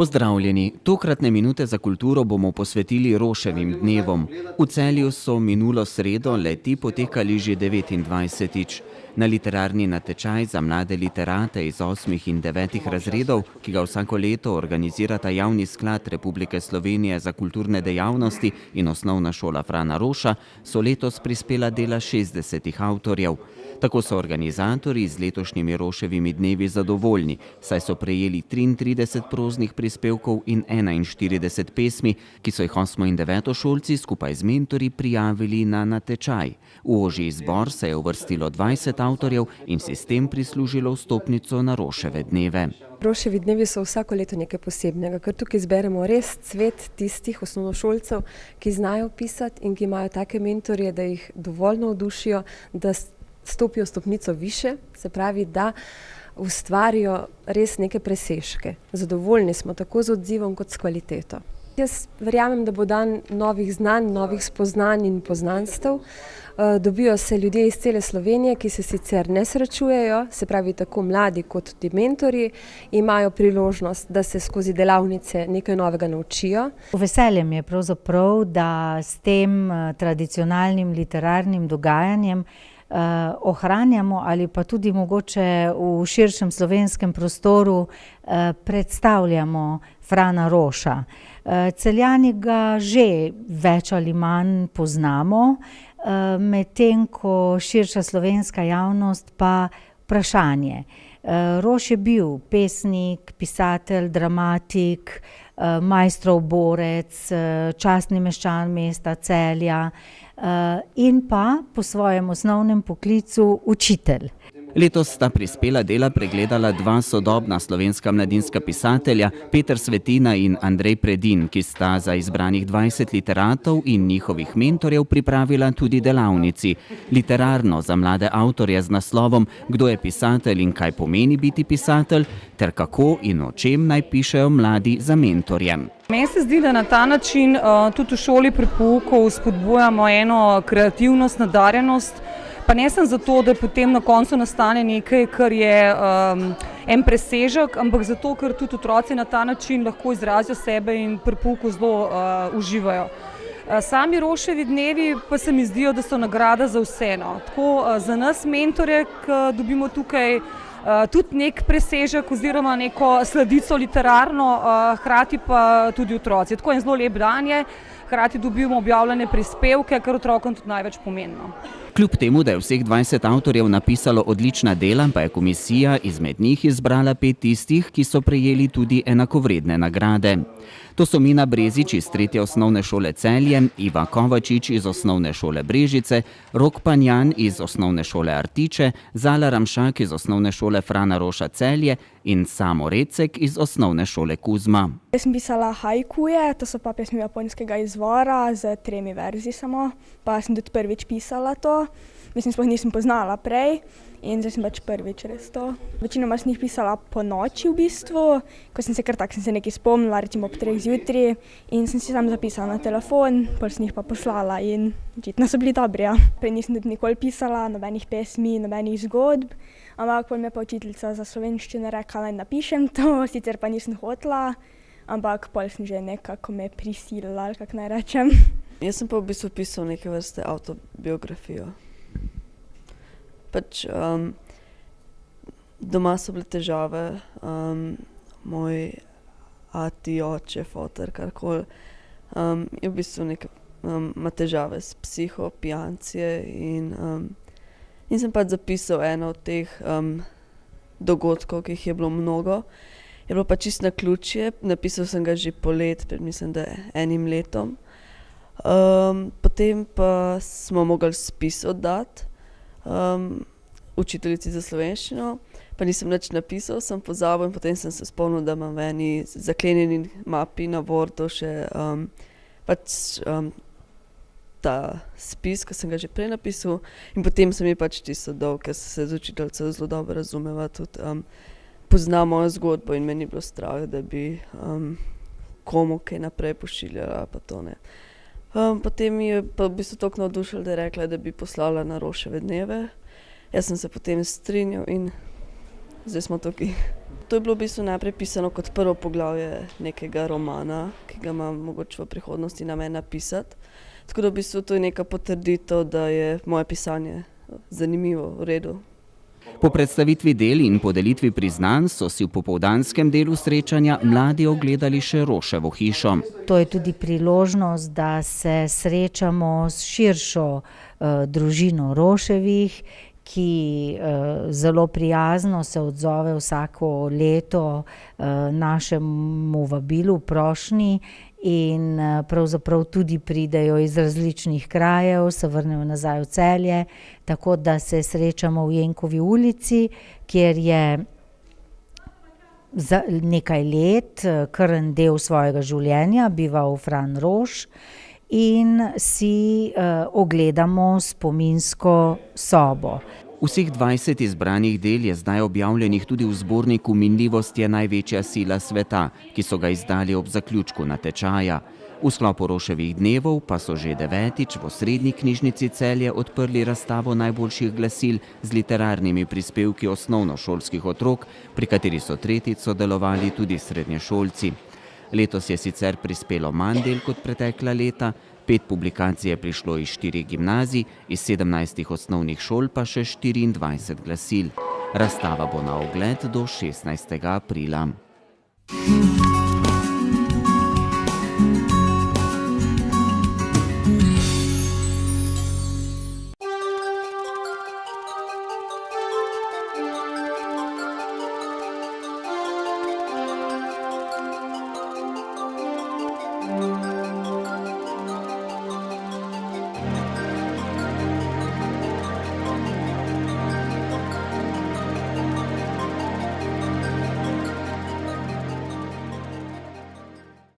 Pozdravljeni, tokratne minute za kulturo bomo posvetili Roševim dnevom. V Celju so minulo sredo le-ti potekali že 29. Na literarni natečaj za mlade literate iz 8. in 9. razredov, ki ga vsako leto organizirata Javni sklad Republike Slovenije za kulturne dejavnosti in Osnovna šola Frana Roša, so letos prispela dela 60 avtorjev. Tako so organizatorji z letošnjimi Roševimi dnevi zadovoljni, saj so prejeli 33 proznih prispevkov in 41 pesmi, ki so jih 8. in 9. šolci skupaj z mentorji prijavili na natečaj. V ožji izbor se je uvrstilo 20 avtorjev in si s tem prislužilo vstopnico na Roševe dneve. Roševi dnevi so vsako leto nekaj posebnega, ker tukaj zberemo res cvet tistih osnovnošolcev, ki znajo pisati in ki imajo take mentorje, da jih dovolj navdušijo, da stopijo stopnico više, se pravi, da ustvarijo res neke presežke. Zadovoljni smo tako z odzivom kot s kvaliteto. Jaz verjamem, da bo dan novih znanj, novih spoznanj in poznanstev. Dobijo se ljudje iz cele Slovenije, ki se sicer ne srečujejo, se pravi tako mladi kot tudi mentorji, imajo priložnost, da se skozi delavnice nekaj novega naučijo. Veselje mi je pravzaprav, da s tem tradicionalnim literarnim dogajanjem ohranjamo ali pa tudi mogoče v širšem slovenskem prostoru predstavljamo Frana Roša. Celjani ga že več ali manj poznamo, medtem ko širša slovenska javnost pa vprašanje. Roš je bil pesnik, pisatelj, dramatik, Maistrov borec, častni meščan mesta Celja in pa po svojem osnovnem poklicu učitelj. Letos sta prispela dela pregledala dva sodobna slovenska mladinska pisatelja, Peter Svetina in Andrej Predin, ki sta za izbranih 20 literatov in njihovih mentorjev pripravila tudi delavnici. Literarno za mlade avtorje z naslovom Kdo je pisatelj in kaj pomeni biti pisatelj, ter kako in o čem naj pišejo mladi za mentorjem. Meni se zdi, da na ta način tudi v šoli pri pouku spodbujamo eno kreativnost, nadarjenost, pa ne sem zato, da potem na koncu nastane nekaj, kar je en presežek, ampak zato, ker tudi otroci na ta način lahko izrazijo sebe in pri pouku zelo uživajo. Sami Roševi dnevi pa se mi zdijo, da so nagrada za vse. Tako za nas mentorje, ki dobimo tukaj tudi nek presežek oziroma neko sladico literarno, hkrati pa tudi otroci. Tako en zelo lep dan je, hkrati dobimo objavljene prispevke, kar otrokom tudi največ pomembno. Kljub temu, da je vseh 20 avtorjev napisalo odlična dela, pa je komisija izmed njih izbrala 5 tistih, ki so prejeli tudi enakovredne nagrade. To so Mina Brezič iz 3. osnovne šole Celje, Iva Kovačič iz osnovne šole Brežice, Rok Panjan iz osnovne šole Artiče, Zala Ramšak iz osnovne šole Frana Roša Celje in Samo Recek iz osnovne šole Kuzma. Jaz sem pisala haikuje, to so pa pesmi japonskega izvora z 3 verzi samo, pa sem tudi prvič pisala to. Mislim, sploh nisem poznala prej in zdaj sem pač prvič res to. Večinoma sem jih pisala po noči v bistvu, ko sem se kar tak sem se nekaj spomnila, recimo ob 3 zjutraj in sem si sam zapisala na telefon, potem sem jih pa poslala in očitno so bili dobri. Ja. Prej nisem tudi nikoli pisala nobenih pesmi, nobenih zgodb, ampak potem je pa učiteljica za slovenščino rekla, naj napišem to, sicer pa nisem hotela, ampak potem sem že nekako me prisilila, ali kako naj rečem. Jaz sem pa v bistvu pisal neke vrste avtobiografijo. Pač doma so bile težave, moj ati, oče, foter, karkoli, je v bistvu ima težave s psiho, pijancije in sem pač zapisal eno od teh dogodkov, ki jih je bilo mnogo. Je bilo pa čisto naključje, napisal sem ga že poleti, pred mislim, da 1 letom. Potem pa smo mogli spis oddati učiteljici za slovenščino, pa nisem nič napisal, sem pozabil in potem sem se spomnil, da imam v eni zaklenjeni mapi na Wordu še ta spis, ko sem ga že prej napisal in potem sem je pač tisto dal, ker se z učiteljico zelo dobro razumeva, tudi pozna mojo zgodbo in meni je bilo strah, da bi komu kaj naprej pošiljala, pa to ne. Potem mi je pa v bistvu toliko navdušilo, da je rekla, da bi poslala na Roševe dneve. Jaz sem se potem strinjal in zdaj smo tukaj. to je bilo v bistvu najprej pisano kot prvo poglavje nekega romana, ki ga imam mogoče v prihodnosti namen napisati. Tako da v bistvu to je neka potrditev, da je moje pisanje zanimivo, v redu. Po predstavitvi del in podelitvi priznanj so si v popoldanskem delu srečanja mladi ogledali še Roševo hišo. To je tudi priložnost, da se srečamo s širšo družino Roševih, ki zelo prijazno se odzove vsako leto našemu vabilu, prošnji in pravzaprav tudi pridejo iz različnih krajev, se vrnejo nazaj v Celje, tako da se srečamo v Jenkovi ulici, kjer je za nekaj let kar en del svojega življenja bival Fran Roš in si ogledamo spominsko sobo. Vseh 20 izbranih del je zdaj objavljenih tudi v zborniku Minljivost je največja sila sveta, ki so ga izdali ob zaključku natečaja. V sklopu Roševih dnevov pa so že 9. v Osrednji knjižnici Celje odprli razstavo najboljših glasil z literarnimi prispevki osnovnošolskih otrok, pri kateri so tretjič sodelovali tudi srednješolci. Letos je sicer prispelo manj del kot pretekla leta, 5 publikacij je prišlo iz 4 gimnazij, iz 17 osnovnih šol pa še 24 glasil. Razstava bo na ogled do 16. aprila.